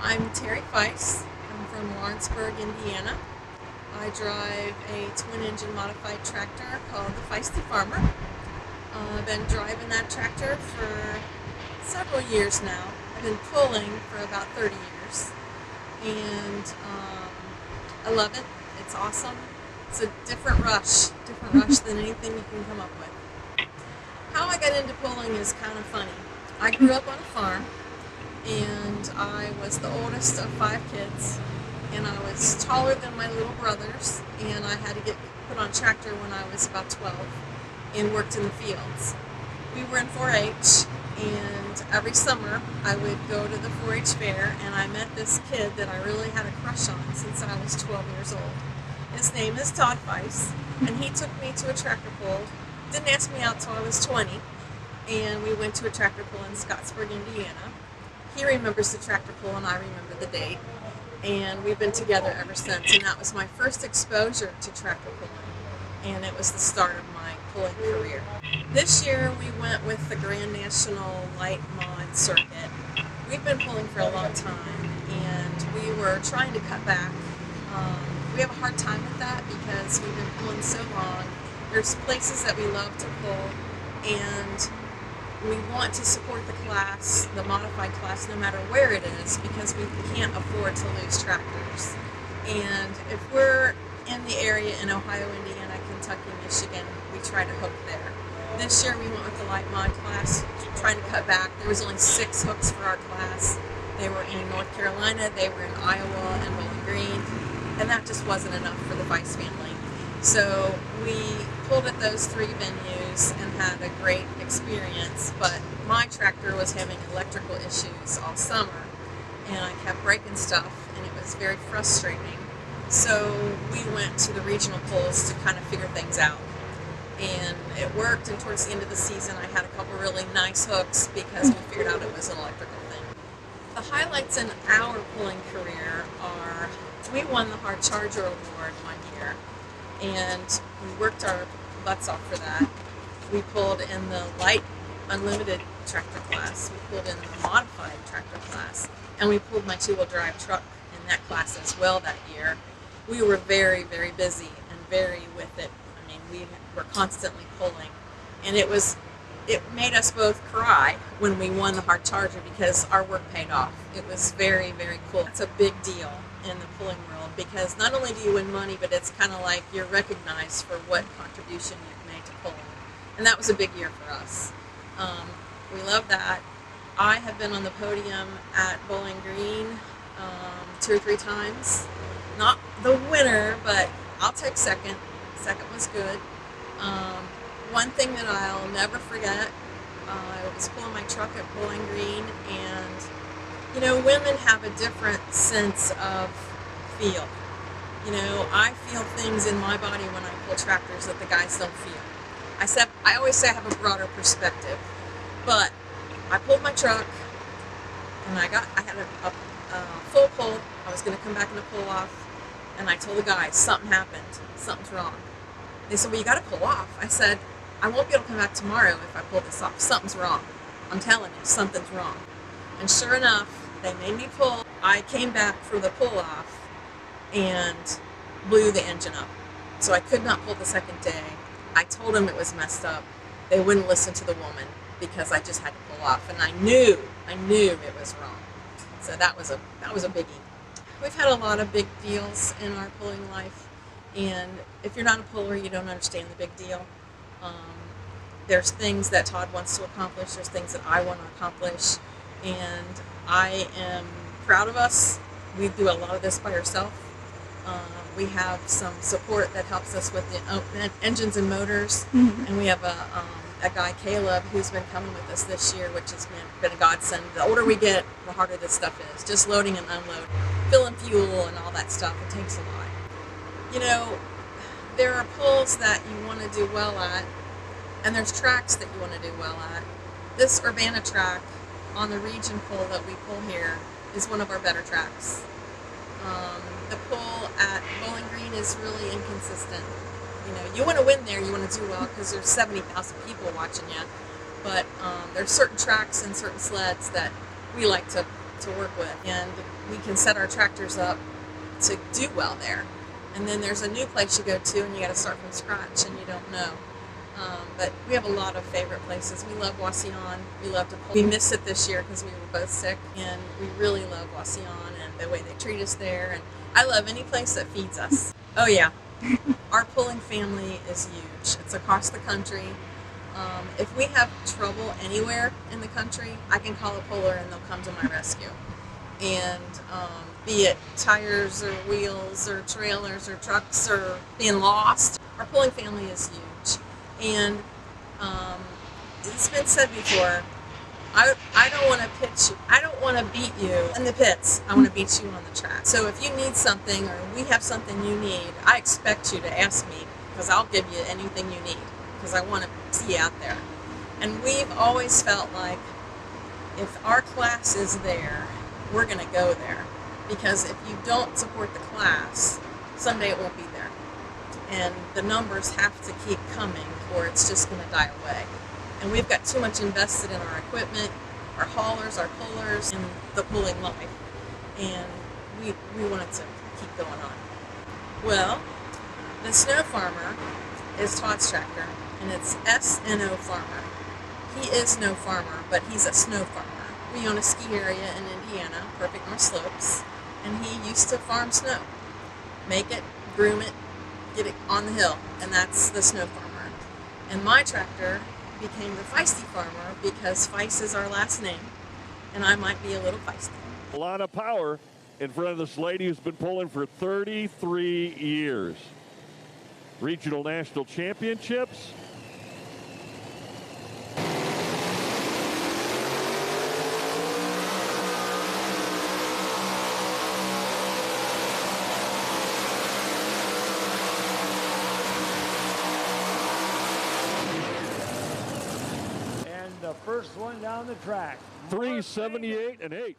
I'm Tarry Feiss. I'm from Lawrenceburg, Indiana. I drive a twin-engine modified tractor called the Feisty Farmer. I've been driving that tractor for several years now. I've been pulling for about 30 years, and I love it. It's awesome. It's a different rush than anything you can come up with. How I got into pulling is kind of funny. I grew up on a farm, and I was the oldest of 5 kids, and I was taller than my little brothers, and I had to get put on a tractor when I was about 12 and worked in the fields. We were in 4-H, and every summer I would go to the 4-H fair, and I met this kid that I really had a crush on since I was 12 years old. His name is Tarry Feiss, and he took me to a tractor pull. Didn't ask me out till I was 20, and we went to a tractor pull in Scottsburg, Indiana. He remembers the tractor pull, and I remember the date, and we've been together ever since. And that was my first exposure to tractor pulling, and it was the start of my pulling career. This year we went with the Grand National Light Mod circuit. We've been pulling for a long time, and we were trying to cut back. We have a hard time with that because we've been pulling so long. There's places that we love to pull, and we want to support the class, the modified class, no matter where it is, because we can't afford to lose tractors. And if we're in the area in Ohio, Indiana, Kentucky, Michigan, we try to hook there. This year we went with the light mod class, trying to cut back. There was only 6 hooks for our class. They were in North Carolina, they were in Iowa and Bowling Green, and that just wasn't enough for the Feiss family. So we pulled at those 3 venues and had a great experience, but my tractor was having electrical issues all summer, and I kept breaking stuff, and it was very frustrating. So we went to the regional pulls to kind of figure things out, and it worked. And towards the end of the season I had a couple really nice hooks because we figured out it was an electrical thing. The highlights in our pulling career are we won the Hard Charger Award one year, and we worked our butts off for that. We pulled in the light unlimited tractor class, we pulled in the modified tractor class, and we pulled my 2-wheel drive truck in that class as well that year. We were very, very busy and very with it. I mean, we were constantly pulling, and it made us both cry when we won the Hard Charger because our work paid off. It was very, very cool. It's a big deal in the pulling world because not only do you win money, but it's kind of like you're recognized for what contribution you've made to pulling. And that was a big year for us. We love that. I have been on the podium at Bowling Green 2 or 3 times. Not the winner, but I'll take second. Second was good. One thing that I'll never forget, I was pulling my truck at Bowling Green, and you know, women have a different sense of feel. You know, I feel things in my body when I pull tractors that the guys don't feel. I always say I have a broader perspective, but I pulled my truck, and I had a full pull. I was going to come back and pull off, and I told the guys, something happened, something's wrong. They said, well, you got to pull off. I said, I won't be able to come back tomorrow if I pull this off. Something's wrong. I'm telling you, something's wrong. And sure enough, they made me pull. I came back for the pull off and blew the engine up. So I could not pull the second day. I told them it was messed up. They wouldn't listen to the woman because I just had to pull off, and I knew it was wrong. So that was a biggie. We've had a lot of big deals in our pulling life, and if you're not a puller, you don't understand the big deal. There's things that Todd wants to accomplish, there's things that I want to accomplish, and I am proud of us. We do a lot of this by ourselves. We have some support that helps us with the engines and motors, and we have a guy, Caleb, who's been coming with us this year, which has been a godsend. The older we get, the harder this stuff is. Just loading and unloading, filling fuel and all that stuff, it takes a lot. You know, there are pulls that you want to do well at, and there's tracks that you want to do well at. This Urbana track on the region pull that we pull here is one of our better tracks. The pull at Bowling Green is really inconsistent. You know, you want to win there, you want to do well because there's 70,000 people watching you, but there's certain tracks and certain sleds that we like to to work with, and we can set our tractors up to do well there. And then there's a new place you go to and you got to start from scratch and you don't know. But we have a lot of favorite places. We love Wauseon. We love to pull. We missed it this year because we were both sick, and we really love Wauseon and the way they treat us there. And I love any place that feeds us. Oh yeah, our pulling family is huge. It's across the country. If we have trouble anywhere in the country, I can call a puller and they'll come to my rescue. And be it tires or wheels or trailers or trucks or being lost, our pulling family is huge. And it's been said before, I don't want to pitch you. I don't want to beat you in the pits. I want to beat you on the track. So if you need something or we have something you need, I expect you to ask me, because I'll give you anything you need, because I want to see you out there. And we've always felt like if our class is there, we're going to go there. Because if you don't support the class, someday it won't be there. And the numbers have to keep coming or it's just going to die away. And we've got too much invested in our equipment, our haulers, our pullers, and the pulling life. And we want it to keep going on. Well, the Snow Farmer is Todd's tractor, and it's SNO Farmer. He is no farmer, but he's a snow farmer. We own a ski area in Indiana, Perfect North Slopes, and he used to farm snow. Make it, groom it, get it on the hill, and that's the Snow Farmer. And my tractor became the Feisty Farmer because Feiss is our last name, and I might be a little feisty. A lot of power in front of this lady who's been pulling for 33 years. Regional national championships. The first one down the track. 378 and 8.